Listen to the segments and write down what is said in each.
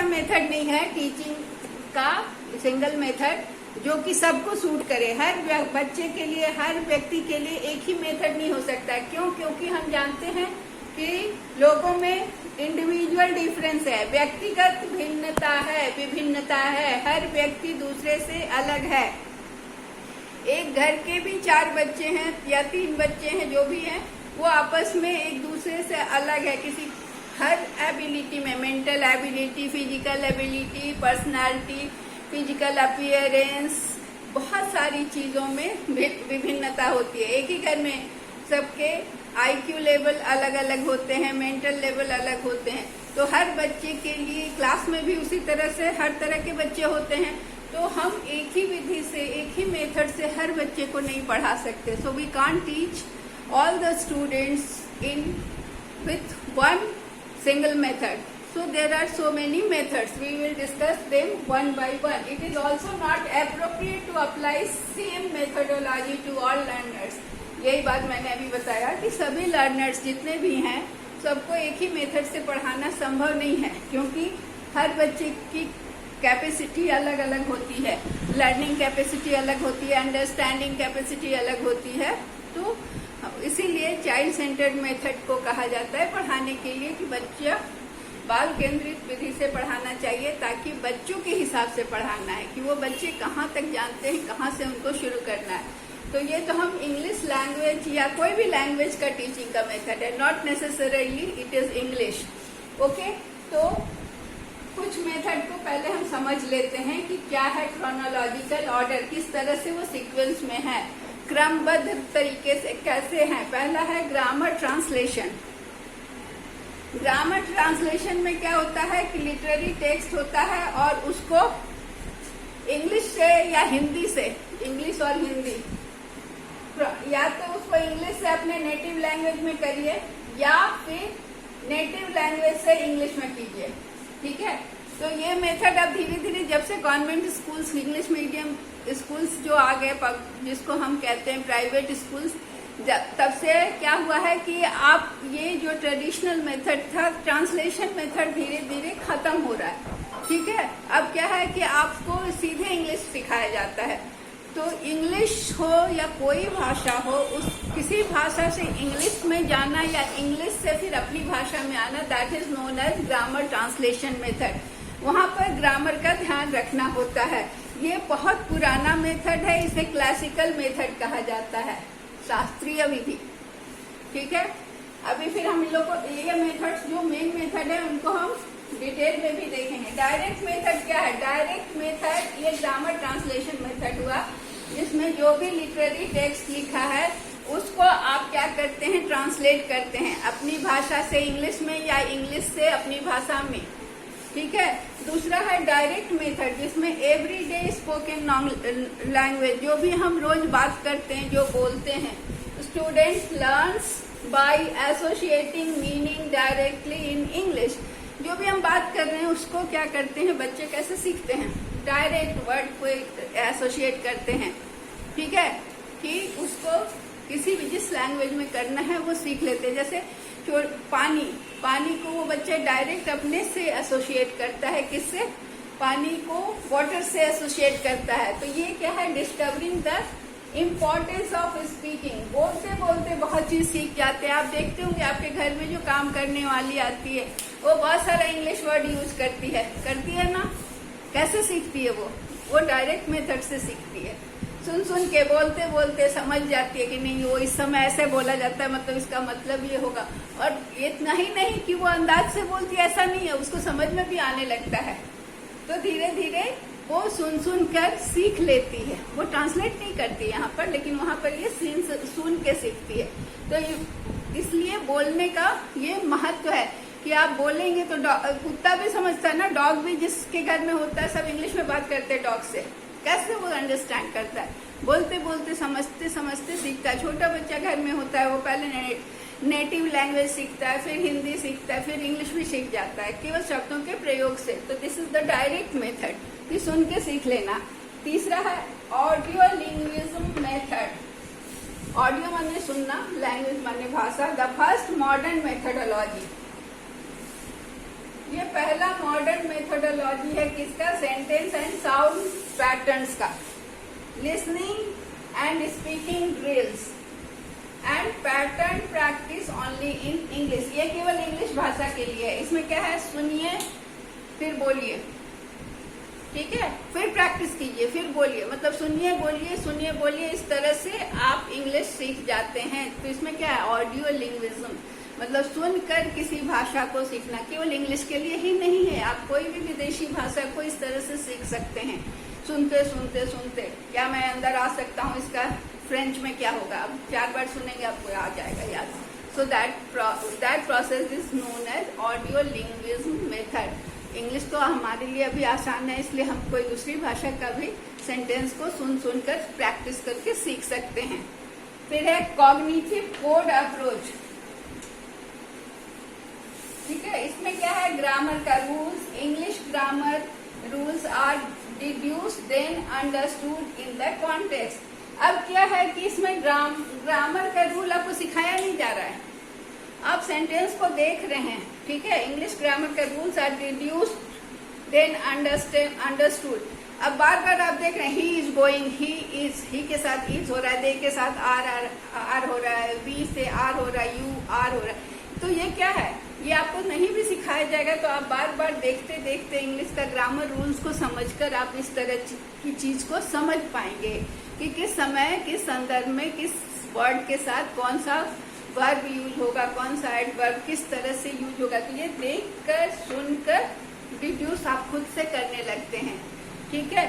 Method नहीं है teaching का, सिंगल मेथड जो कि सबको सूट करे। हर बच्चे के लिए, हर व्यक्ति के लिए एक ही मेथड नहीं हो सकता। क्यों? क्योंकि हम जानते हैं कि लोगों में इंडिविजुअल डिफरेंस है, व्यक्तिगत भिन्नता है, विभिन्नता है। हर व्यक्ति दूसरे से अलग है। एक घर के भी 4 बच्चे हैं या 3 बच्चे हैं, जो भी हैं, वो आपस में एक दूसरे से अलग है। किसी हर एबिलिटी में, mental ability, physical ability, personality, physical appearance, बहुत सारी चीजों में विभिन्नता होती है। एक ही घर में सबके IQ लेवल अलग अलग होते हैं, मेंटल लेवल अलग होते हैं। तो हर बच्चे के लिए क्लास में भी उसी तरह से हर तरह के बच्चे होते हैं। तो हम एक ही विधि से, एक ही मेथड से हर बच्चे को नहीं पढ़ा सकते। So we can't teach all the students in with one single method. So there are so many methods. We will discuss them one by one. It is also not appropriate to apply same methodology to all learners. यही बात मैंने अभी बताया कि सभी learners जितने भी हैं, सबको एक ही मेथड से पढ़ाना संभव नहीं है, क्योंकि हर बच्चे की कैपेसिटी अलग अलग होती है, लर्निंग कैपेसिटी अलग होती है, अंडरस्टैंडिंग कैपेसिटी अलग होती है। तो इसीलिए चाइल्ड सेंटर्ड मेथड को कहा जाता है पढ़ाने के लिए कि बच्चा बाल केंद्रित विधि से पढ़ाना चाहिए, ताकि बच्चों के हिसाब से पढ़ाना है कि वो बच्चे कहाँ तक जानते हैं, कहाँ से उनको शुरू करना है। तो ये तो हम इंग्लिश लैंग्वेज या कोई भी लैंग्वेज का टीचिंग का मेथड है, not necessarily it is English. Okay, तो कुछ मेथड को पहले हम समझ लेते हैं कि क्या है क्रोनोलॉजिकल ऑर्डर, किस तरह से वो सीक्वेंस में है, क्रमबद्ध तरीके से कैसे है। पहला है ग्रामर ट्रांसलेशन। ग्रामर ट्रांसलेशन में क्या होता है कि लिटरेरी टेक्स्ट होता है और उसको इंग्लिश से या हिंदी से, इंग्लिश और हिंदी, या तो उसको इंग्लिश से अपने नेटिव लैंग्वेज में करिए या फिर नेटिव लैंग्वेज से इंग्लिश में कीजिए। ठीक है, तो ये मेथड अब धीरे धीरे जब से convent schools, English medium schools जो आ गए, जिसको हम कहते हैं प्राइवेट स्कूल्स, तब से क्या हुआ है कि आप ये जो ट्रेडिशनल मेथड था, ट्रांसलेशन मेथड, धीरे धीरे खत्म हो रहा है। ठीक है, अब क्या है कि आपको सीधे इंग्लिश सिखाया जाता है। तो इंग्लिश हो या कोई भाषा हो, उस किसी भाषा से इंग्लिश में जाना या इंग्लिश से फिर अपनी भाषा में आना, that is known as grammar translation method. वहाँ पर ग्रामर का ध्यान रखना होता है। ये बहुत पुराना मेथड है, इसे क्लासिकल मेथड कहा जाता है, शास्त्रीय विधि। ठीक है, अभी फिर हम लोग को ये मेथड्स जो मेन मेथड है उनको हम डिटेल में भी देखेंगे। डायरेक्ट मेथड क्या है? डायरेक्ट मेथड ये ग्रामर ट्रांसलेशन मेथड हुआ, जिसमें जो भी लिटरेरी टेक्स्ट लिखा है उसको आप क्या करते हैं, ट्रांसलेट करते हैं अपनी भाषा से इंग्लिश में या इंग्लिश से अपनी भाषा में। ठीक है, दूसरा है डायरेक्ट मेथड, जिसमें एवरीडे स्पोकन लैंग्वेज, जो भी हम रोज बात करते हैं, जो बोलते हैं, students learns by associating meaning directly in English. जो भी हम बात कर रहे हैं उसको क्या करते हैं, बच्चे कैसे सीखते हैं, डायरेक्ट वर्ड को एसोसिएट करते हैं। ठीक है, कि उसको किसी भी जिस लैंग्वेज में करना है वो सीख लेते हैं। जैसे पानी को वो बच्चा डायरेक्ट अपने से एसोसिएट करता है, किससे, पानी को वाटर से एसोसिएट करता है। तो ये क्या है, discovering the importance of speaking. बोलते बोलते बहुत चीज सीख जाते हैं। आप देखते होंगे आपके घर में जो काम करने वाली आती है वो बहुत सारा इंग्लिश वर्ड यूज करती है ना। कैसे सीखती है वो डायरेक्ट मेथड से सीखती है। सुन के बोलते बोलते समझ जाती है कि नहीं, वो इस समय ऐसे बोला जाता है, मतलब इसका मतलब ये होगा। और इतना ही नहीं कि वो अंदाज से बोलती है, ऐसा नहीं है, उसको समझ में भी आने लगता है। तो धीरे धीरे वो सुन कर सीख लेती है। वो ट्रांसलेट नहीं करती यहाँ पर, लेकिन वहाँ पर ये सुन के सीखती है। तो इसलिए बोलने का ये महत्व है कि आप बोलेंगे तो कुत्ता भी समझता है ना, डॉग भी जिसके घर में होता है, सब इंग्लिश में बात करते हैं डॉग से, कैसे वो अंडरस्टैंड करता है, बोलते बोलते समझते समझते सीखता है। छोटा बच्चा घर में होता है, वो पहले नेटिव लैंग्वेज सीखता है, फिर हिंदी सीखता है, फिर इंग्लिश भी सीख जाता है केवल शब्दों के प्रयोग से। तो this is the direct method, कि सुन के सीख लेना। तीसरा है ऑडियो लिंग्विज्म मेथड। ऑडियो माने सुनना, लैंग्वेज माने भाषा। द फर्स्ट मॉडर्न मेथडोलॉजी, ये पहला मॉडर्न मेथड मेथोडोलॉजी है किसका, सेंटेंस एंड साउंड पैटर्न्स का, listening and speaking drills and pattern practice only in English. ये केवल इंग्लिश भाषा के लिए है। इसमें क्या है, सुनिए फिर बोलिए, ठीक है, फिर प्रैक्टिस कीजिए फिर बोलिए, मतलब सुनिए बोलिए, इस तरह से आप इंग्लिश सीख जाते हैं। तो इसमें क्या है, ऑडियो लिंग्विज्म, मतलब सुनकर किसी भाषा को सीखना। केवल इंग्लिश के लिए ही नहीं है, आप कोई भी विदेशी भाषा को इस तरह से सीख सकते हैं, सुनते सुनते सुनते। क्या मैं अंदर आ सकता हूँ इसका फ्रेंच में क्या होगा, अब 4 बार सुनेंगे आपको आ जाएगा याद। So that process is known as audio lingualism method. English तो हमारे लिए अभी आसान है, इसलिए हम कोई दूसरी भाषा का भी सेंटेंस को सुनकर प्रैक्टिस करके सीख सकते हैं। फिर है कॉग्निटिव कोड अप्रोच, ठीक है। इसमें क्या है, ग्रामर का rules, English grammar rules are deduced then understood in the context. अब क्या है कि इसमें ग्रामर का रूल आपको सिखाया नहीं जा रहा है, आप सेंटेंस को देख रहे हैं, ठीक है। इंग्लिश ग्रामर का rules are deduced then understood. अब बार बार आप देख रहे हैं, ही इज गोइंग, ही के साथ इज हो रहा है, दे के साथ आर हो रहा है, वी से आर हो रहा है, यू आर हो रहा है। तो ये क्या है, ये आपको नहीं भी सिखाया जाएगा तो आप बार बार देखते देखते इंग्लिश का ग्रामर रूल्स को समझकर आप इस तरह की चीज को समझ पाएंगे कि किस समय किस संदर्भ में किस वर्ड के साथ कौन सा वर्ब यूज होगा, कौन सा एडवर्ब किस तरह से यूज होगा। तो ये देखकर सुनकर डिड्यूस आप खुद से करने लगते हैं, ठीक है।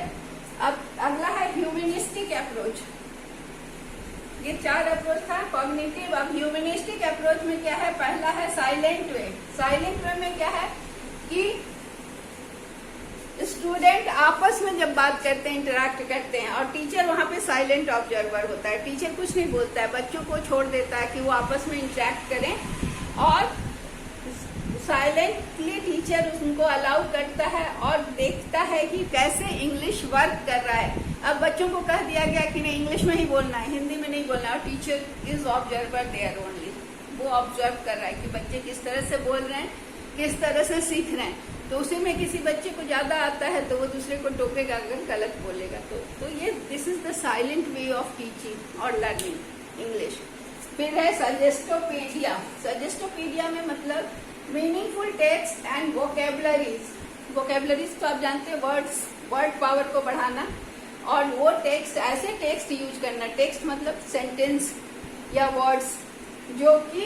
अब अगला है ह्यूमनिस्टिक अप्रोच। ये 4 अप्रोच था कॉग्निटिव। अब ह्यूमनिस्टिक अप्रोच में क्या है, पहला है साइलेंट वे। साइलेंट वे में क्या है कि स्टूडेंट आपस में जब बात करते हैं, इंटरेक्ट करते हैं, और टीचर वहां पे साइलेंट ऑब्जर्वर होता है, टीचर कुछ नहीं बोलता है, बच्चों को छोड़ देता है कि वो आपस में इंटरेक्ट करें, और साइलेंटली टीचर उनको अलाउ करता है और देखता है कि कैसे इंग्लिश वर्क कर रहा है। अब बच्चों को कह दिया गया कि नहीं इंग्लिश में ही बोलना है, हिंदी में नहीं बोलना है, और teacher is observer there only, वो ऑब्जर्व कर रहा है कि बच्चे किस तरह से बोल रहे हैं, किस तरह से सीख रहे हैं। तो उसी में किसी बच्चे को ज्यादा आता है तो वो दूसरे को टोकेगा अगर गलत बोलेगा तो ये this is the silent way of teaching और लर्निंग इंग्लिश। फिर है सजेस्टोपीडिया। सजेस्टोपीडिया में मतलब meaningful text and vocabularies. Vocabularies तो आप जानते हैं, वर्ड पावर को बढ़ाना, और वो टेक्स्ट ऐसे टेक्स्ट यूज करना, टेक्स्ट मतलब सेंटेंस या वर्ड्स जो कि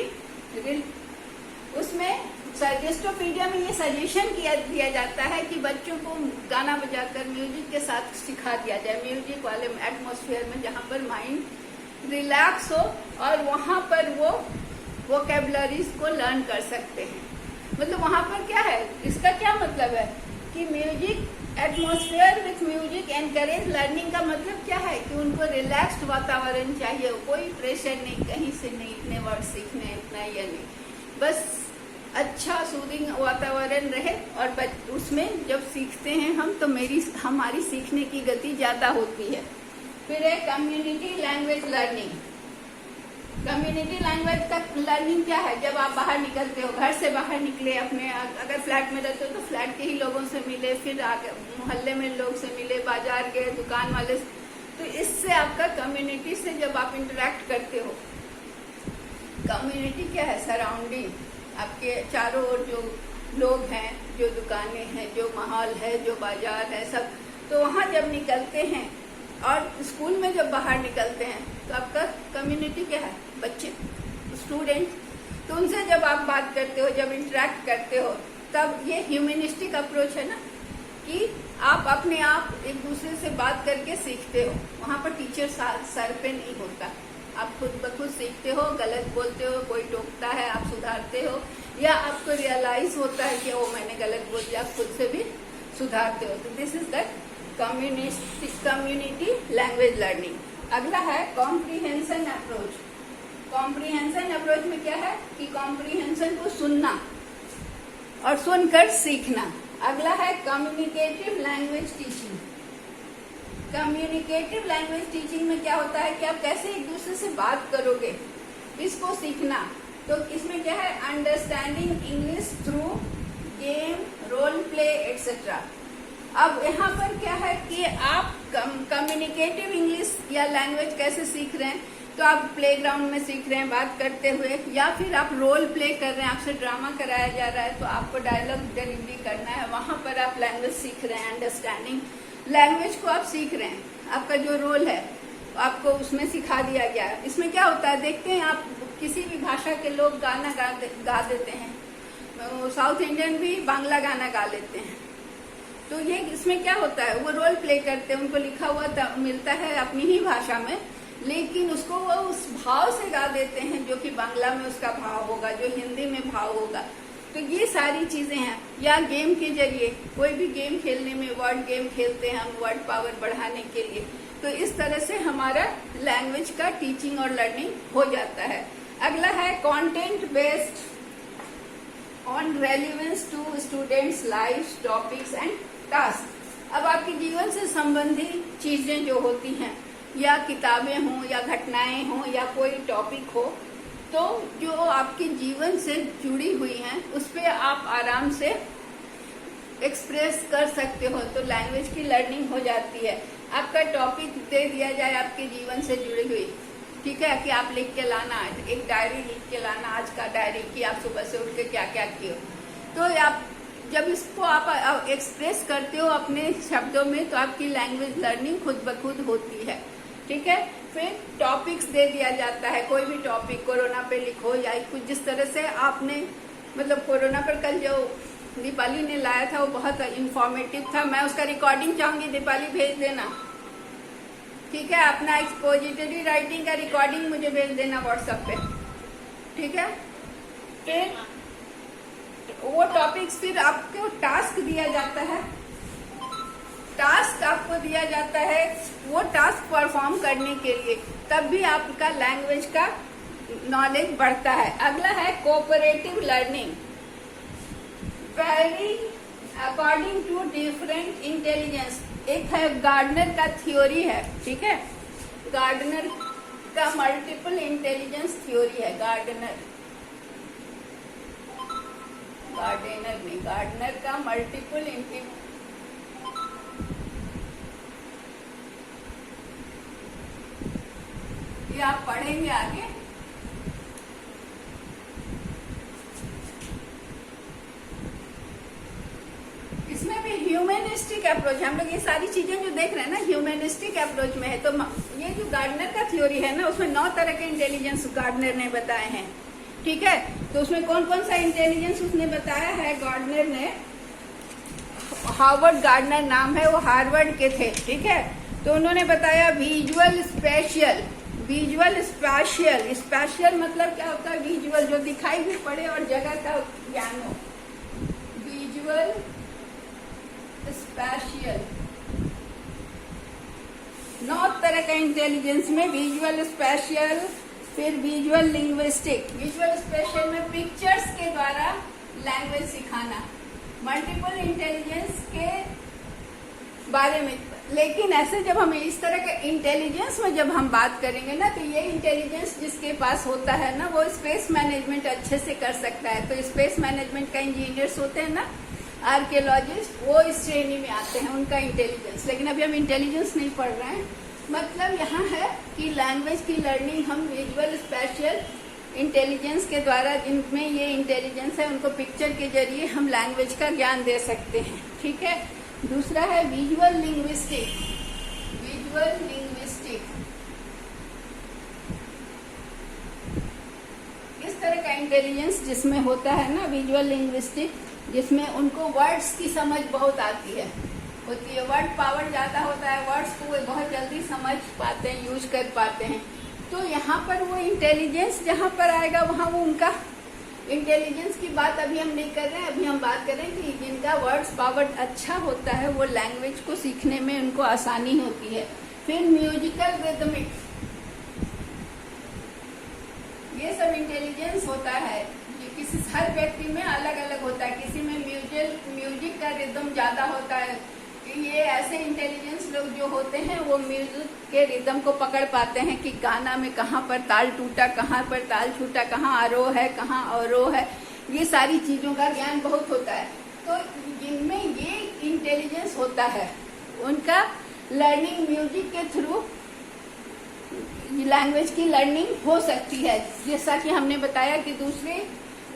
उसमें सजेस्टोपीडिया में ये सजेशन दिया जाता है कि बच्चों को गाना बजाकर म्यूजिक के साथ सिखा दिया जाए, म्यूजिक वाले एटमॉस्फेयर में जहाँ पर माइंड रिलैक्स हो और वहाँ पर वो वोकेबलरीज को लर्न कर सकते हैं। मतलब वहाँ पर क्या है, इसका क्या मतलब है कि music atmosphere with music encourage learning का मतलब क्या है कि उनको रिलैक्स्ड वातावरण चाहिए, कोई प्रेशर नहीं, कहीं से नहीं इतने वर्ड सीखने इतना या नहीं, बस अच्छा सूदिंग वातावरण रहे। और उसमें जब सीखते हैं हम तो हमारी सीखने की गति ज्यादा होती है। फिर है community language learning. Community language का लर्निंग क्या है, जब आप बाहर निकलते हो, घर से बाहर निकले, अपने अगर फ्लैट में रहते हो तो फ्लैट के ही लोगों से मिले, फिर आगे मोहल्ले में लोग से मिले, बाजार गए, दुकान वाले, तो इससे आपका कम्युनिटी से जब आप इंटरेक्ट करते हो, कम्युनिटी क्या है, सराउंडिंग, आपके चारों ओर जो लोग हैं, जो दुकानें हैं, जो माहौल है, जो बाजार है, सब, तो वहाँ जब निकलते हैं और स्कूल में जब बाहर निकलते हैं तो आपका कम्युनिटी क्या है, बच्चे, स्टूडेंट, तो उनसे जब आप बात करते हो, जब इंटरेक्ट करते हो, तब ये ह्यूमनिस्टिक अप्रोच है ना कि आप अपने आप एक दूसरे से बात करके सीखते हो। वहाँ पर टीचर सर पे नहीं होता, आप खुद ब खुद सीखते हो, गलत बोलते हो, कोई टोकता है आप सुधारते हो, या आपको रियलाइज होता है कि वो मैंने गलत बोल दिया, आप खुद से भी सुधारते हो। तो this is the community language learning. अगला है कॉम्प्रीहेंशन अप्रोच। कॉम्प्रीहेंशन अप्रोच में क्या है कि कॉम्प्रीहेंशन को सुनना और सुनकर सीखना। अगला है communicative language teaching. Communicative language teaching में क्या होता है कि आप कैसे एक दूसरे से बात करोगे, इसको सीखना। तो इसमें क्या है, understanding English through game, role play etcetera. अब यहाँ पर क्या है कि आप कम्युनिकेटिव इंग्लिश या लैंग्वेज कैसे सीख रहे हैं, तो आप प्लेग्राउंड में सीख रहे हैं बात करते हुए, या फिर आप रोल प्ले कर रहे हैं, आपसे ड्रामा कराया जा रहा है तो आपको डायलॉग डिलीवरी करना है, वहां पर आप लैंग्वेज सीख रहे हैं, अंडरस्टैंडिंग लैंग्वेज को आप सीख रहे हैं। आपका जो रोल है आपको उसमें सिखा दिया गया है। इसमें क्या होता है देखते हैं, आप किसी भी भाषा के लोग गाना गा देते हैं, साउथ इंडियन भी बांग्ला गाना गा लेते हैं, तो ये इसमें क्या होता है वो रोल प्ले करते हैं, उनको लिखा हुआ मिलता है अपनी ही भाषा में, लेकिन उसको वो उस भाव से गा देते हैं जो कि बांग्ला में उसका भाव होगा, जो हिंदी में भाव होगा। तो ये सारी चीजें हैं। या गेम के जरिए, कोई भी गेम खेलने में वर्ड गेम खेलते हैं हम वर्ड पावर बढ़ाने के लिए, तो इस तरह से हमारा लैंग्वेज का टीचिंग और लर्निंग हो जाता है। अगला है content based on relevance to students life topics and task. अब आपके जीवन से संबंधित चीजें जो होती हैं, या किताबें हों या घटनाएं हों या कोई टॉपिक हो, तो जो आपके जीवन से जुड़ी हुई हैं उस पर आप आराम से एक्सप्रेस कर सकते हो, तो लैंग्वेज की लर्निंग हो जाती है। आपका टॉपिक दे दिया जाए आपके जीवन से जुड़ी हुई, ठीक है, कि आप लिख के लाना, एक डायरी लिख के लाना, आज का डायरी कि आप सुबह से उठ के क्या क्या किए, तो आप जब इसको आप एक्सप्रेस करते हो अपने शब्दों में, तो आपकी लैंग्वेज लर्निंग खुद ब खुद होती है। ठीक है, फिर टॉपिक्स दे दिया जाता है, कोई भी टॉपिक, कोरोना पे लिखो या कुछ, जिस तरह से आपने मतलब कोरोना पर कल जो दीपाली ने लाया था वो बहुत इंफॉर्मेटिव था। मैं उसका रिकॉर्डिंग चाहूंगी, दीपाली भेज देना, ठीक है, अपना एक्सपोजिटरी राइटिंग का रिकॉर्डिंग मुझे भेज देना व्हाट्सएप पे, ठीक है। फिर वो टॉपिक्स, फिर आपको टास्क दिया जाता है, टास्क आपको दिया जाता है वो टास्क परफॉर्म करने के लिए, तब भी आपका लैंग्वेज का नॉलेज बढ़ता है। अगला है cooperative learning, vary according to different intelligence. एक है गार्डनर का थ्योरी है, ठीक है, गार्डनर का मल्टीपल इंटेलिजेंस थ्योरी है। गार्डनर नहीं, गार्डनर का मल्टीपल इंटेलिजेंस, ये आप पढ़ेंगे आगे। इसमें भी ह्यूमनिस्टिक अप्रोच, हम लोग ये सारी चीजें जो देख रहे हैं ना ह्यूमनिस्टिक अप्रोच में है। तो ये जो गार्डनर का थ्योरी है ना, उसमें 9 तरह के इंटेलिजेंस गार्डनर ने बताए हैं, ठीक है। तो उसमें कौन कौन सा इंटेलिजेंस उसने बताया है गार्डनर ने, हार्वर्ड गार्डनर नाम है, वो हार्वर्ड के थे, ठीक है। तो उन्होंने बताया visual spatial, visual spatial, spatial मतलब क्या होता है, विजुअल जो दिखाई भी पड़े और जगह का ज्ञान हो, विजुअल स्पेशियल। 9 तरह का इंटेलिजेंस में विजुअल स्पेशियल, फिर विजुअल लिंग्विस्टिक। विजुअल स्पेशियल में पिक्चर्स के द्वारा लैंग्वेज सिखाना, मल्टीपल इंटेलिजेंस के बारे में। लेकिन ऐसे जब हम इस तरह के इंटेलिजेंस में जब हम बात करेंगे ना, तो ये इंटेलिजेंस जिसके पास होता है ना, वो स्पेस मैनेजमेंट अच्छे से कर सकता है। तो स्पेस मैनेजमेंट का इंजीनियर्स होते हैं ना, आर्कियोलॉजिस्ट, वो इस श्रेणी में आते हैं, उनका इंटेलिजेंस। लेकिन अभी हम इंटेलिजेंस नहीं पढ़ रहे हैं। मतलब यहाँ है कि लैंग्वेज की लर्निंग हम विजुअल स्पेशियल इंटेलिजेंस के द्वारा, जिनमें ये इंटेलिजेंस है, उनको पिक्चर के जरिए हम लैंग्वेज का ज्ञान दे सकते हैं, ठीक है। दूसरा है विजुअल लिंग्विस्टिक, विजुअल लिंग्विस्टिक। इस तरह का इंटेलिजेंस जिसमें होता है ना विजुअल लिंग्विस्टिक, जिसमें उनको वर्ड्स की समझ बहुत आती है, होती है, वर्ड पावर ज्यादा होता है, वर्ड्स को वो बहुत जल्दी समझ पाते हैं, यूज कर पाते हैं। तो यहाँ पर वो इंटेलिजेंस जहाँ पर आएगा वहाँ वो उनका इंटेलिजेंस की बात अभी हम नहीं कर रहे हैं। अभी हम बात कर रहे हैं कि जिनका वर्ड्स पावर अच्छा होता है वो लैंग्वेज को सीखने में उनको आसानी होती है। फिर म्यूजिकल रिदमिक, ये सब इंटेलिजेंस होता है, किसी हर व्यक्ति में अलग अलग होता है। किसी में म्यूजिक का रिदम ज्यादा होता है। ये ऐसे इंटेलिजेंस लोग जो होते हैं वो म्यूजिक के रिदम को पकड़ पाते हैं कि गाना में कहाँ पर ताल टूटा, कहाँ पर ताल छूटा, कहाँ आरोह है, कहाँ अवरोह है, ये सारी चीजों का ज्ञान बहुत होता है। तो जिनमें ये इंटेलिजेंस होता है, उनका लर्निंग म्यूजिक के थ्रू लैंग्वेज की लर्निंग हो सकती है। जैसा कि हमने बताया कि दूसरे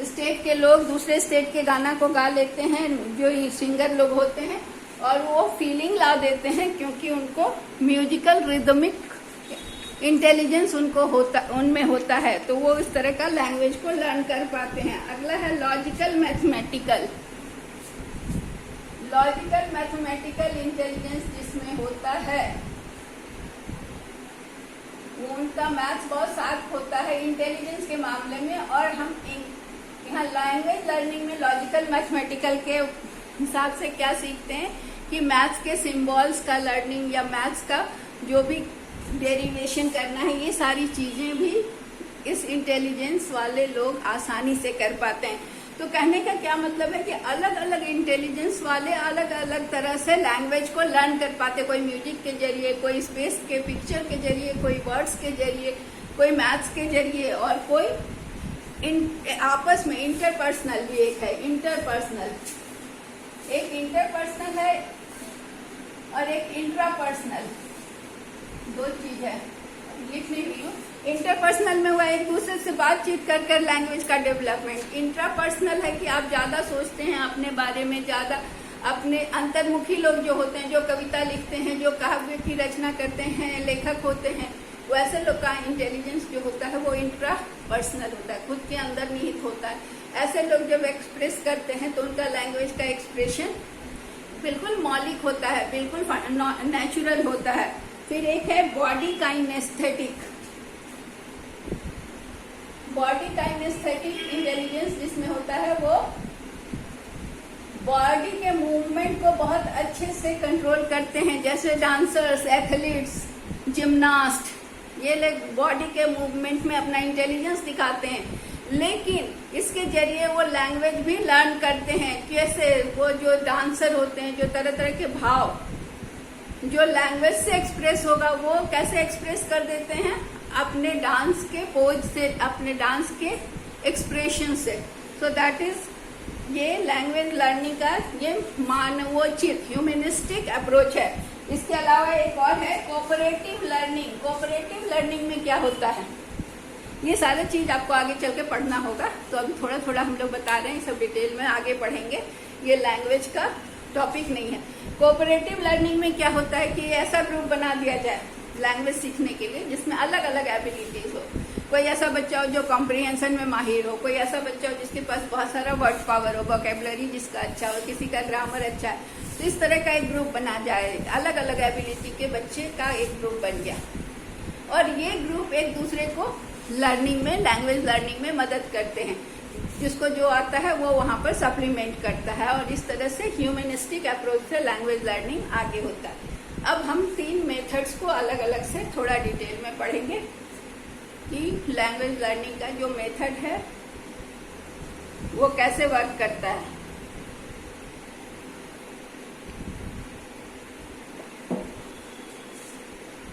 स्टेट के लोग दूसरे स्टेट के गाना को गा लेते हैं, जो सिंगर लोग होते हैं, और वो फीलिंग ला देते हैं क्योंकि उनको म्यूजिकल रिदमिक इंटेलिजेंस उनमें होता है, तो वो इस तरह का लैंग्वेज को लर्न कर पाते हैं। अगला है लॉजिकल मैथमेटिकल इंटेलिजेंस, जिसमें होता है उनका मैथ्स बहुत शार्प होता है इंटेलिजेंस के मामले में। और हम यहाँ लैंग्वेज लर्निंग में लॉजिकल मैथमेटिकल के हिसाब से क्या सीखते हैं कि मैथ्स के सिंबल्स का लर्निंग या मैथ्स का जो भी डेरिवेशन करना है, ये सारी चीजें भी इस इंटेलिजेंस वाले लोग आसानी से कर पाते हैं। तो कहने का क्या मतलब है कि अलग अलग इंटेलिजेंस वाले अलग अलग तरह से लैंग्वेज को लर्न कर पाते, कोई म्यूजिक के जरिए, कोई स्पेस के पिक्चर के जरिए, कोई वर्ड्स के जरिए, कोई मैथ्स के जरिए, और कोई आपस में इंटरपर्सनल भी एक है। एक इंटरपर्सनल है और एक इंट्रापर्सनल, दो चीज है, लिख नहीं रही हूँ। इंटरपर्सनल में हुआ एक दूसरे से बातचीत कर कर लैंग्वेज का डेवलपमेंट। इंट्रापर्सनल है कि आप ज्यादा सोचते हैं अपने बारे में, ज्यादा अपने अंतर्मुखी लोग जो होते हैं, जो कविता लिखते हैं, जो काव्य की रचना करते हैं, लेखक होते हैं, वैसे लोग का इंटेलिजेंस जो होता है वो इंट्रापर्सनल होता है, खुद के अंदर निहित होता है। ऐसे लोग जब एक्सप्रेस करते हैं तो उनका लैंग्वेज का एक्सप्रेशन बिल्कुल मौलिक होता है, बिल्कुल नेचुरल होता है। फिर एक है बॉडी काइनेस्थेटिक इंटेलिजेंस, जिसमें होता है वो बॉडी के मूवमेंट को बहुत अच्छे से कंट्रोल करते हैं, जैसे डांसर्स, एथलीट्स, जिम्नास्ट, ये लोग बॉडी के मूवमेंट में अपना इंटेलिजेंस दिखाते हैं। लेकिन इसके जरिए वो लैंग्वेज भी लर्न करते हैं। कैसे? वो जो डांसर होते हैं, जो तरह तरह के भाव जो लैंग्वेज से एक्सप्रेस होगा, वो कैसे एक्सप्रेस कर देते हैं? अपने डांस के पोज से, अपने डांस के एक्सप्रेशन से। सो दैट इज ये लैंग्वेज लर्निंग का ये मानवोचित ह्यूमनिस्टिक अप्रोच है। इसके अलावा एक और है कोऑपरेटिव लर्निंग में क्या होता है, ये सारी चीज आपको आगे चल के पढ़ना होगा, तो अभी थोड़ा थोड़ा हम लोग बता रहे हैं, सब डिटेल में आगे पढ़ेंगे, ये लैंग्वेज का टॉपिक नहीं है। कोऑपरेटिव लर्निंग में क्या होता है कि ऐसा ग्रुप बना दिया जाए लैंग्वेज सीखने के लिए जिसमें अलग अलग एबिलिटीज हो। कोई ऐसा बच्चा हो जो कॉम्प्रिहेंशन में माहिर हो, कोई ऐसा बच्चा हो जिसके पास बहुत सारा वर्ड पावर हो, वोकेबलरी जिसका अच्छा हो, किसी का ग्रामर अच्छा है, तो इस तरह का एक ग्रुप बना जाए, अलग अलग एबिलिटी के बच्चे का एक ग्रुप बन गया, और ये ग्रुप एक दूसरे को लर्निंग में, लैंग्वेज लर्निंग में मदद करते हैं। जिसको जो आता है वो वहाँ पर सप्लीमेंट करता है, और इस तरह से ह्यूमनिस्टिक अप्रोच से लैंग्वेज लर्निंग आगे होता है। अब हम 3 मेथड्स को अलग अलग से थोड़ा डिटेल में पढ़ेंगे कि लैंग्वेज लर्निंग का जो मेथड है वो कैसे वर्क करता है।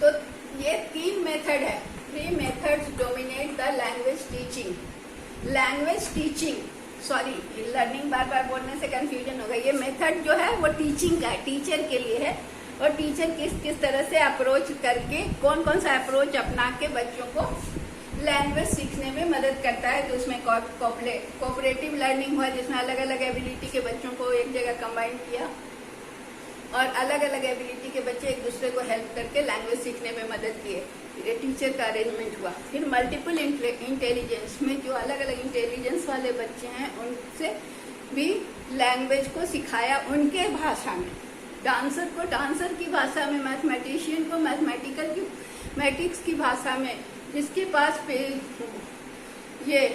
तो ये 3 मेथड है। 3 methods dominate the language teaching, sorry learning बार बार बोलने से कंफ्यूजन होगा। ये मेथड जो है वो टीचिंग का है, टीचर के लिए है, और टीचर किस तरह से अप्रोच करके, कौन कौन सा अप्रोच अपना के बच्चों को लैंग्वेज सीखने में मदद करता है। तो उसमें कोऑपरेटिव लर्निंग हुआ, जिसमें अलग अलग एबिलिटी के बच्चों को एक जगह कंबाइन किया, और अलग अलग एबिलिटी के बच्चे एक दूसरे को हेल्प करके लैंग्वेज सीखने में मदद किए। ये टीचर का अरेंजमेंट हुआ। फिर मल्टीपल इंटेलिजेंस में जो अलग अलग इंटेलिजेंस वाले बच्चे हैं उनसे भी लैंग्वेज को सिखाया उनके भाषा में। डांसर को डांसर की भाषा में, मैथमेटिशियन को मैथमेटिक्स की भाषा में, जिसके पास ये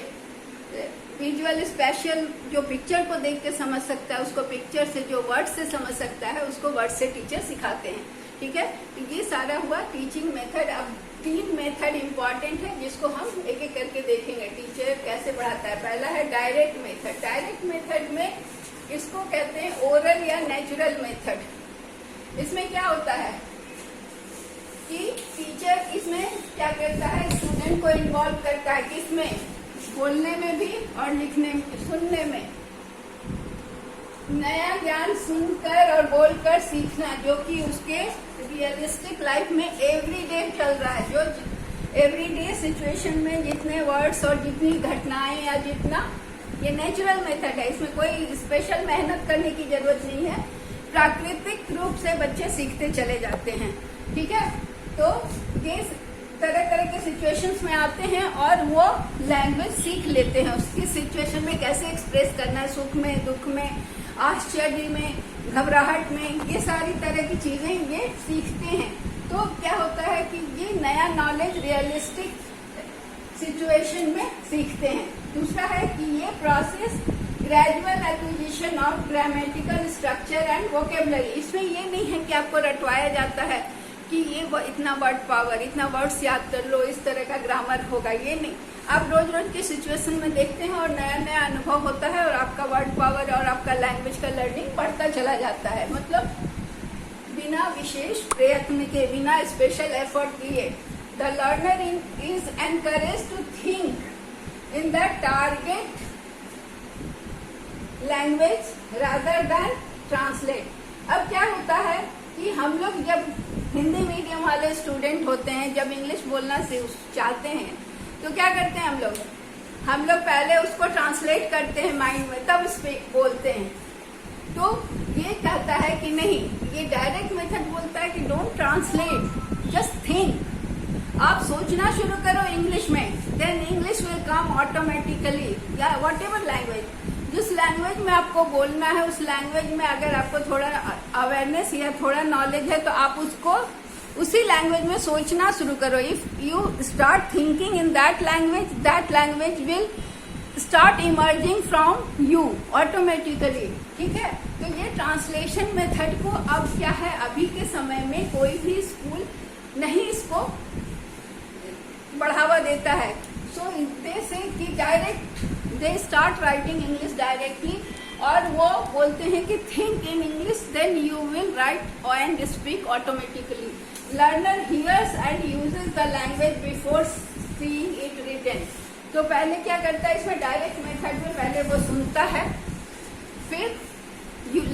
विजुअल स्पेशल जो पिक्चर को देख के समझ सकता है उसको पिक्चर से, जो वर्ड से समझ सकता है उसको वर्ड से टीचर सिखाते हैं। ठीक है, तो ये सारा हुआ टीचिंग मेथड। अब 3 मेथड इम्पॉर्टेंट है जिसको हम एक एक करके देखेंगे टीचर कैसे पढ़ाता है। पहला है डायरेक्ट मेथड। डायरेक्ट मेथड में इसको कहते हैं ओरल या नेचुरल मेथड। इसमें क्या होता है कि टीचर इसमें क्या करता है, स्टूडेंट को इन्वॉल्व करता है, किसमें? बोलने में भी और लिखने में, सुनने में। नया ज्ञान सुनकर और बोलकर सीखना, जो कि उसके रियलिस्टिक लाइफ में एवरीडे चल रहा है। जो एवरीडे सिचुएशन में जितने वर्ड्स और जितनी घटनाएं या जितना, ये नेचुरल मेथड है, इसमें कोई स्पेशल मेहनत करने की जरूरत नहीं है। प्राकृतिक रूप से बच्चे सीखते चले जाते हैं। ठीक है, तो ये तरह तरह के सिचुएशंस में आते हैं और वो लैंग्वेज सीख लेते हैं। उसकी सिचुएशन में कैसे एक्सप्रेस करना है, सुख में, दुख में, आश्चर्य में, घबराहट में, ये सारी तरह की चीजें ये सीखते हैं। तो क्या होता है कि ये नया नॉलेज रियलिस्टिक सिचुएशन में सीखते हैं। दूसरा है कि ये process gradual acquisition of grammatical structure and vocabulary. इसमें ये नहीं है कि आपको रटवाया जाता है कि ये इतना वर्ड पावर, इतना वर्ड्स याद कर लो, इस तरह का ग्रामर होगा, ये नहीं। आप रोज रोज की सिचुएशन में देखते हैं और नया नया अनुभव होता है और आपका वर्ड पावर और आपका लैंग्वेज का लर्निंग बढ़ता चला जाता है। मतलब बिना विशेष प्रयत्न के, बिना स्पेशल एफर्ट किए, the learner is encourage to think in the target language rather than translate. अब क्या होता है कि हम लोग जब हिंदी मीडियम वाले स्टूडेंट होते हैं, जब इंग्लिश बोलना चाहते हैं, तो क्या करते हैं हम लोग पहले उसको ट्रांसलेट करते हैं माइंड में, तब उस पर बोलते हैं। तो ये कहता है कि नहीं, ये डायरेक्ट मेथड बोलता है कि डोंट ट्रांसलेट, जस्ट थिंक। आप सोचना शुरू करो इंग्लिश में, then English will come automatically, या वॉट एवर लैंग्वेज, जिस लैंग्वेज में आपको बोलना है उस लैंग्वेज में अगर आपको थोड़ा अवेयरनेस या थोड़ा नॉलेज है तो आप उसको उसी लैंग्वेज में सोचना शुरू करो। If you start thinking in that language will start emerging from you automatically. ठीक है, तो ये ट्रांसलेशन मेथड को अब क्या है, अभी के समय में कोई भी स्कूल नहीं इसको बढ़ावा देता है। सो दे से कि direct they start writing English directly, और वो बोलते हैं कि think in English then you will write and speak automatically. Learner hears and uses the language before seeing it written. तो पहले क्या करता है, इसमें डायरेक्ट मेथड में पहले वो सुनता है, फिर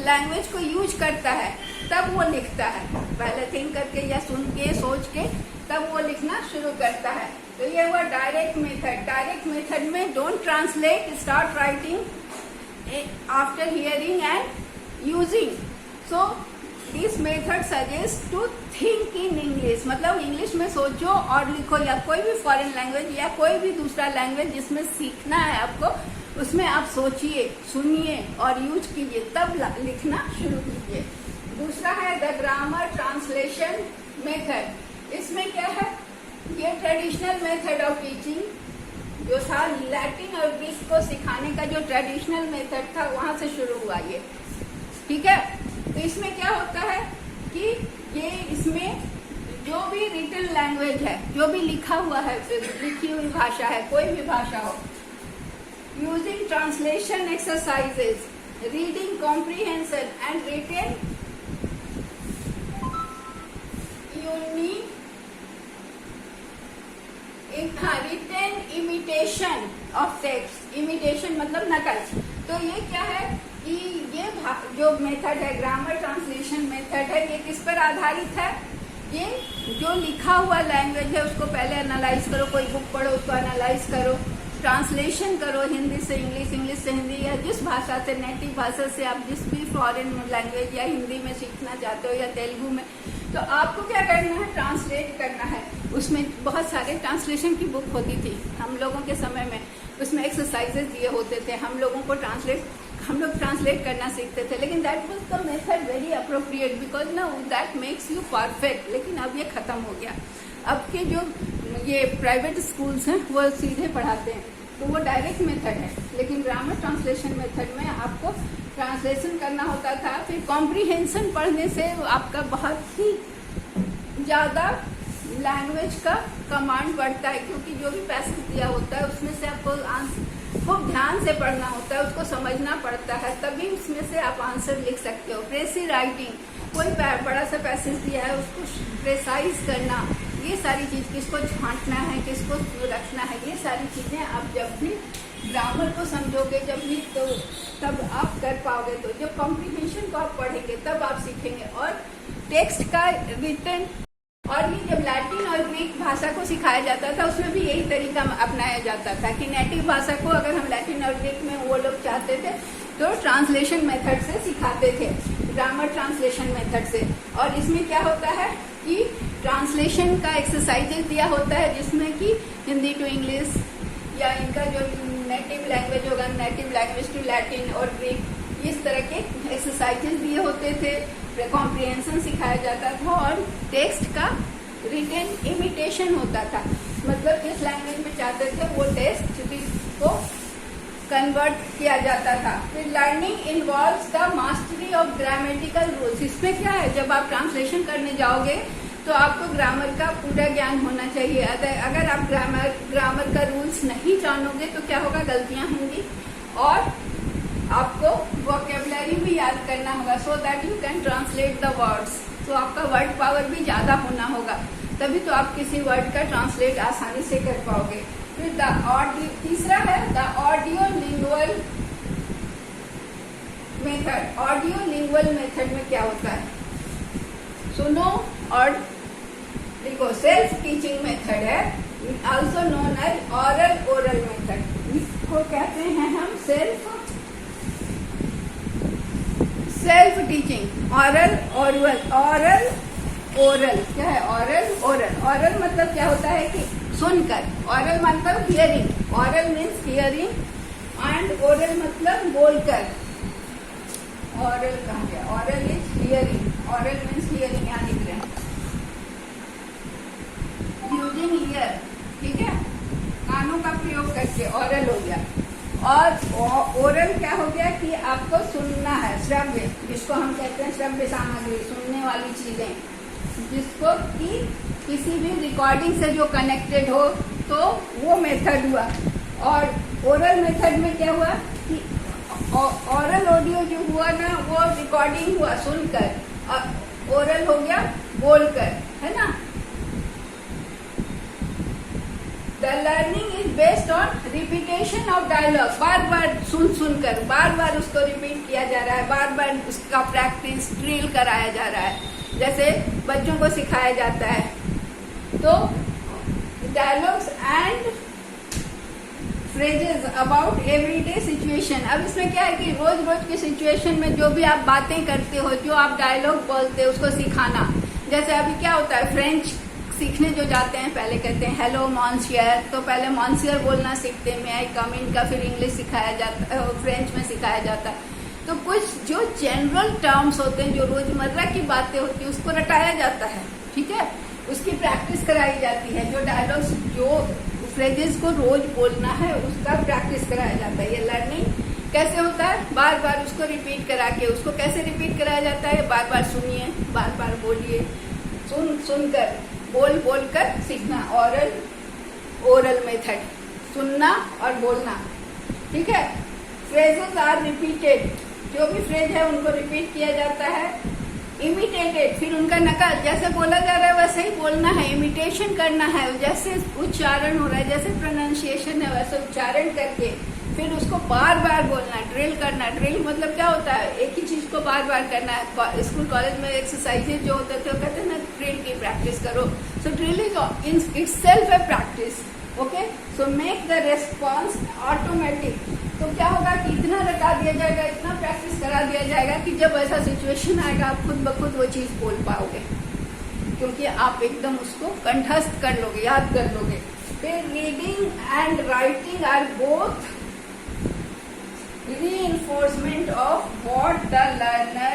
लैंग्वेज को यूज करता है, तब वो लिखता है। पहले थिंक करके या सुन के सोच के तब वो लिखना शुरू करता है। तो ये हुआ डायरेक्ट मेथड। डायरेक्ट मेथड में don't translate, start writing after hearing and using. So this method suggest to think in English, मतलब इंग्लिश में सोचो और लिखो, या कोई भी फॉरेन लैंग्वेज या कोई भी दूसरा लैंग्वेज जिसमें सीखना है आपको, उसमें आप सोचिए, सुनिए और यूज कीजिए, तब लिखना शुरू कीजिए। दूसरा है द ग्रामर ट्रांसलेशन मेथड। इसमें क्या है, ये ट्रेडिशनल मेथड ऑफ टीचिंग जो था, लैटिन और ग्रीक को सिखाने का जो ट्रेडिशनल मेथड था, वहां से शुरू हुआ ये। ठीक है, तो इसमें क्या होता है कि ये इसमें जो भी रिटन लैंग्वेज है, जो भी लिखा हुआ है, लिखी हुई भाषा है, कोई भी भाषा हो, using translation exercises, reading comprehension and written written imitation of text. Imitation मतलब नकल। तो ये क्या है कि ये जो मेथड है, ग्रामर ट्रांसलेशन मेथड है, ये किस पर आधारित है, ये जो लिखा हुआ लैंग्वेज है उसको पहले एनालाइज करो, कोई बुक पढ़ो, उसको एनालाइज करो, ट्रांसलेशन करो हिंदी से इंग्लिश, इंग्लिश से हिंदी, या जिस भाषा से, नेटिव भाषा से आप जिस भी फॉरेन लैंग्वेज या हिंदी में सीखना चाहते हो या तेलुगु में, तो आपको क्या करना है, ट्रांसलेट करना है। उसमें बहुत सारे ट्रांसलेशन की बुक होती थी हम लोगों के समय में, उसमें एक्सरसाइजेज दिए होते थे, हम लोग ट्रांसलेट करना सीखते थे। लेकिन that was the method very appropriate because ना दैट मेक्स यू परफेक्ट। लेकिन अब ये खत्म हो गया। अब के जो ये प्राइवेट स्कूल्स हैं वो सीधे पढ़ाते हैं, तो वो डायरेक्ट मेथड है। लेकिन ग्रामर ट्रांसलेशन मेथड में आपको ट्रांसलेशन करना होता था, फिर कॉम्प्रीहेंशन पढ़ने से आपका बहुत ही ज्यादा लैंग्वेज का कमांड बढ़ता है, क्योंकि जो भी पैसेज दिया होता है उसमें से आपको खूब ध्यान से पढ़ना होता है, उसको समझना पड़ता है, तभी उसमें से आप आंसर लिख सकते हो। प्रेसी राइटिंग, कोई बड़ा सा पैसेज दिया है उसको प्रेसाइज करना, ये सारी चीज, किसको छांटना है, किसको रखना है, ये सारी चीजें आप जब भी ग्रामर को समझोगे, जब भी तो तब आप कर पाओगे। तो जब कॉम्प्रिहेंशन को आप पढ़ेंगे तब आप सीखेंगे। और टेक्स्ट का रिटन, और ये जब लैटिन और ग्रीक भाषा को सिखाया जाता था उसमें भी यही तरीका अपनाया जाता था कि नेटिव भाषा को अगर हम लैटिन और ग्रीक में वो लोग चाहते थे तो ट्रांसलेशन मेथड से सिखाते थे, ग्रामर ट्रांसलेशन मेथड से। और इसमें क्या होता है कि ट्रांसलेशन का एक्सरसाइजेस दिया होता है, जिसमें कि हिंदी टू इंग्लिश या इनका जो नेटिव लैंग्वेज होगा, नेटिव लैंग्वेज टू लैटिन और ग्रीक, इस तरह के एक्सरसाइजेस दिए होते थे, कॉम्प्रिहेंशन सिखाया जाता था। और टेक्स्ट का रिटन इमिटेशन होता था, मतलब जिस लैंग्वेज में चाहते थे वो टेक्स्ट को कन्वर्ट किया जाता था। फिर learning involves the mastery of grammatical rules. इसमें क्या है, जब आप ट्रांसलेशन करने जाओगे तो आपको ग्रामर का पूरा ज्ञान होना चाहिए। अगर आप ग्रामर का रूल्स नहीं जानोगे तो क्या होगा, गलतियां होंगी। और आपको वोकेबलरी भी याद करना होगा, so that you can translate the words. तो आपका वर्ड पावर भी ज्यादा होना होगा, तभी तो आप किसी वर्ड का ट्रांसलेट आसानी से कर पाओगे। फिर तीसरा है the audio lingual method. Audio lingual method में क्या होता है, सुनो और देखो, सेल्फ टीचिंग मेथड है, also known as aural oral method. इसको कहते हैं हम self teaching, aural aural oral. क्या है ऑरल ओरल? ऑरल मतलब क्या होता है कि सुनकर, ऑरल मतलब hearing, aural means hearing, and oral मतलब बोलकर। ऑरल कहाँ गया, aural is hearing, aural means hearing, यहाँ लिख रहे हैं यूजिंग ईयर, ठीक है, कानों का प्रयोग करके ऑरल हो गया। और ओरल क्या हो गया कि आपको सुनना है, श्रव्य, जिसको हम कहते हैं श्रव्य सामग्री, सुनने वाली चीजें, जिसको कि किसी भी रिकॉर्डिंग से जो कनेक्टेड हो, तो वो मेथड हुआ। और ओरल मेथड में क्या हुआ कि ऑरल ऑडियो जो हुआ ना वो रिकॉर्डिंग हुआ सुनकर, और ओरल हो गया बोलकर, है ना। The learning is based on repetition of dialogue। बार बार सुनकर बार बार उसको रिपीट किया जा रहा है, बार बार उसका प्रैक्टिस ड्रिल कराया जा रहा है, जैसे बच्चों को सिखाया जाता है। तो dialogues and phrases about everyday situation. अब इसमें क्या है कि रोज रोज के सिचुएशन में जो भी आप बातें करते हो, जो आप डायलॉग बोलते हो, उसको सिखाना। जैसे अभी क्या होता है, फ्रेंच सीखने जो जाते हैं पहले कहते हैं हेलो मॉन्सियर, तो पहले मॉन्सियर बोलना सीखते हैं, मे आई कम इन का फिर इंग्लिश सिखाया जाता है, फ्रेंच में सिखाया जाता है। तो कुछ जो जनरल टर्म्स होते हैं, जो रोजमर्रा की बातें होती है, उसको रटाया जाता है, ठीक है, उसकी प्रैक्टिस कराई जाती है। जो डायलॉग्स, जो फ्रेजेस को रोज बोलना है, उसका प्रैक्टिस कराया जाता है। ये लर्निंग कैसे होता है, बार बार उसको रिपीट करा के। उसको कैसे रिपीट कराया जाता है, बार बार सुनिए, बार बार बोलिए, सुनकर बोल कर सीखना। ऑरल ओरल मेथड, सुनना और बोलना, ठीक है। फ्रेजेस आर रिपीटेड, जो भी फ्रेज है उनको रिपीट किया जाता है। इमिटेटेड, फिर उनका नकल, जैसे बोला जा रहा है वैसे ही बोलना है, इमिटेशन करना है, जैसे उच्चारण हो रहा है, जैसे प्रोनाउंसिएशन है वैसे उच्चारण करके फिर उसको बार बार बोलना, ड्रिल करना। ड्रिल मतलब क्या होता है, एक ही चीज को बार बार करना है। स्कूल कॉलेज में एक्सरसाइजेज जो होते थे वो कहते हैं ना ड्रिल की प्रैक्टिस करो। So drill is itself a practice, okay. So make the response automatic. तो क्या होगा कि इतना रटा दिया जाएगा, इतना प्रैक्टिस करा दिया जाएगा कि जब ऐसा सिचुएशन आएगा आप खुद ब खुद वो चीज बोल पाओगे, क्योंकि आप एकदम उसको कंठस्थ कर लोगे, याद कर लोगे। फिर reading and writing are both reinforcement of what the learner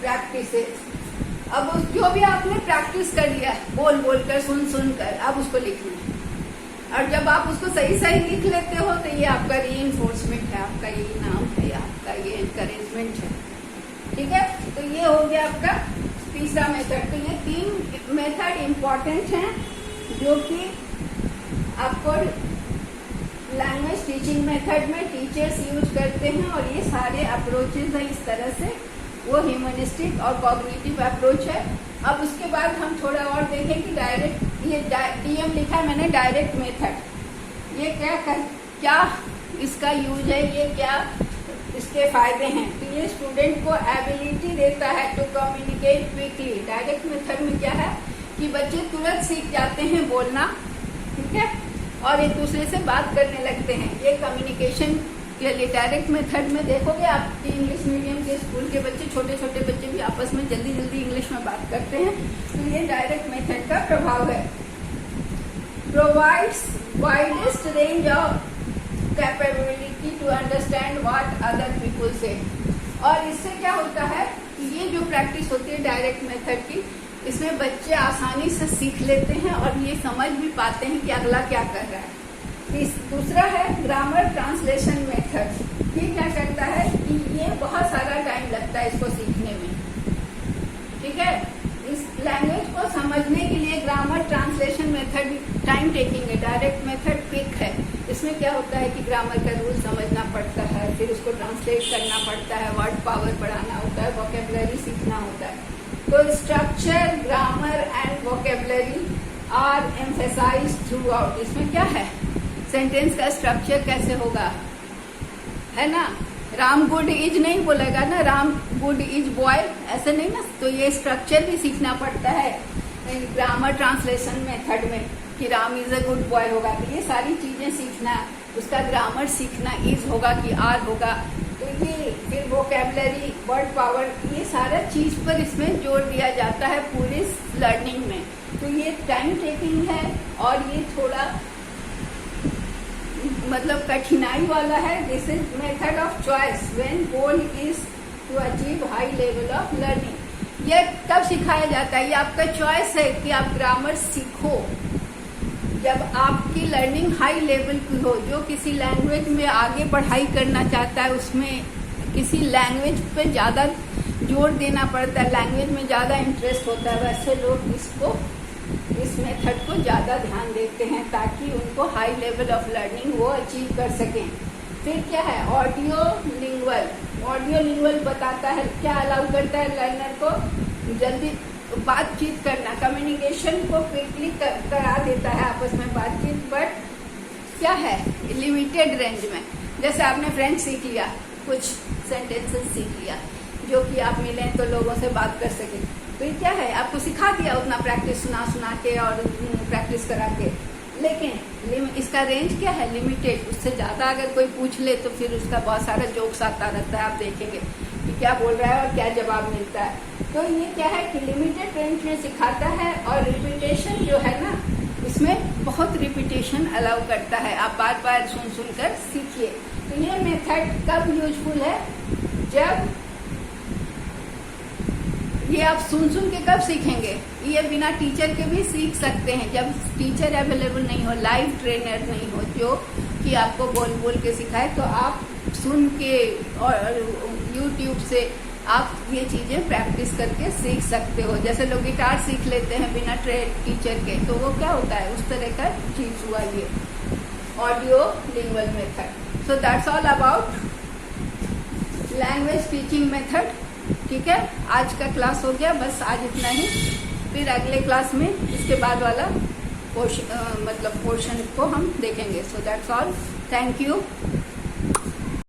practices। अब जो भी आपने प्रैक्टिस कर लिया, बोल कर, सुन कर, अब उसको लिखना है। और जब आप उसको सही सही लिख लेते हो तो ये आपका रीइंफोर्समेंट है, आपका ये इनाम है, आपका ये एनकरेजमेंट है, ठीक है। तो ये हो गया आपका तीसरा मेथड। तो ये 3 मेथड इम्पोर्टेंट हैं जो कि आपको लैंग्वेज टीचिंग मेथड में टीचर्स यूज करते हैं, और ये सारे अप्रोचेज हैं इस तरह से, वो ह्यूमनिस्टिक और कॉग्निटिव अप्रोच है। अब उसके बाद हम थोड़ा और देखें कि डायरेक्ट, ये DM लिखा है मैंने, डायरेक्ट मेथड, ये क्या इसका यूज है, ये क्या इसके फायदे हैं। तो ये स्टूडेंट को एबिलिटी देता है to communicate quickly. Direct method में क्या है कि बच्चे तुरंत सीख जाते हैं बोलना, ठीक है, और एक दूसरे से बात करने लगते हैं। ये कम्युनिकेशन के लिए डायरेक्ट मेथड में देखोगे आप इंग्लिश मीडियम के स्कूल के बच्चे, छोटे छोटे बच्चे भी आपस में जल्दी जल्दी इंग्लिश में बात करते हैं। तो ये डायरेक्ट मेथड का प्रभाव है। Provides widest range of capability to understand what other people say. और इससे क्या होता है कि ये जो प्रैक्टिस होती है डायरेक्ट मेथड की, इसमें बच्चे आसानी से सीख लेते हैं और ये समझ भी पाते हैं कि अगला क्या कर रहा है। दूसरा है ग्रामर ट्रांसलेशन मेथड। ये क्या करता है कि ये बहुत सारा टाइम लगता है इसको सीखने में, ठीक है। इस लैंग्वेज को समझने के लिए grammar translation method time taking है, डायरेक्ट मेथड क्विक है। इसमें क्या होता है कि ग्रामर का रूल समझना पड़ता है, फिर उसको ट्रांसलेट करना पड़ता है, वर्ड पावर बढ़ाना होता है, वोकेबलरी सीखना होता है। तो structure, grammar and vocabulary are emphasised throughout. इसमें क्या है, सेंटेंस का स्ट्रक्चर कैसे होगा, है ना। राम गुड इज नहीं बोलेगा ना, राम गुड इज बॉय, ऐसे नहीं ना। तो ये स्ट्रक्चर भी सीखना पड़ता है ग्रामर ट्रांसलेशन मेथड में कि Ram is a good boy होगा, तो ये सारी चीजें सीखना, उसका ग्रामर सीखना, इज होगा कि आर होगा। तो ये फिर वोकेबलरी, वर्ड पावर, ये सारा चीज पर इसमें जोर दिया जाता है पूरे लर्निंग में। तो ये टाइम टेकिंग है और ये थोड़ा मतलब कठिनाई वाला है। This is method of choice when goal is to achieve high level of learning. ये कब सिखाया जाता है, ये आपका चॉइस है कि आप ग्रामर सीखो जब आपकी लर्निंग हाई लेवल की हो। जो किसी लैंग्वेज में आगे पढ़ाई करना चाहता है, उसमें किसी लैंग्वेज पे ज़्यादा जोर देना पड़ता है, लैंग्वेज में ज़्यादा इंटरेस्ट होता है, वैसे लोग इस मेथड को ज़्यादा ध्यान देते हैं ताकि उनको हाई लेवल ऑफ लर्निंग वो अचीव कर सकें। फिर क्या है, ऑडियो लिंगुअल। ऑडियो लिंगुअल बताता है, क्या अलाउ करता है लर्नर को जल्दी बातचीत करना, कम्युनिकेशन को क्विकली करा देता है आपस में बातचीत, बट क्या है लिमिटेड रेंज में। जैसे आपने फ्रेंच सीख लिया, कुछ सेंटेंसेस सीख लिया जो कि आप मिलें तो लोगों से बात कर सकें, तो ये क्या है आपको सिखा दिया उतना प्रैक्टिस सुना के और प्रैक्टिस करा के, लेकिन इसका रेंज क्या है लिमिटेड। उससे ज़्यादा अगर कोई पूछ ले तो फिर उसका बहुत सारा जोक्स आता रहता है, आप देखेंगे कि क्या बोल रहा है और क्या जवाब मिलता है। तो ये क्या है कि लिमिटेड रेंज में सिखाता है और रिपीटेशन जो है ना, इसमें बहुत रिपीटेशन अलाउ करता है, आप बार बार सुन कर सीखिए। तो ये मेथड कब यूजफुल है, जब ये आप सुन के कब सीखेंगे, ये बिना टीचर के भी सीख सकते हैं। जब टीचर अवेलेबल नहीं हो, लाइव ट्रेनर नहीं हो जो कि आपको बोल के सिखाए, तो आप सुन के और YouTube से आप ये चीजें प्रैक्टिस करके सीख सकते हो। जैसे लोग गिटार सीख लेते हैं बिना टीचर के, तो वो क्या होता है, उस तरह का चीज हुआ ये audio lingual method. So that's all about language teaching method. ठीक है, आज का क्लास हो गया, बस आज इतना ही। फिर अगले क्लास में इसके बाद वाला पोर्शन को हम देखेंगे। So that's all, thank you.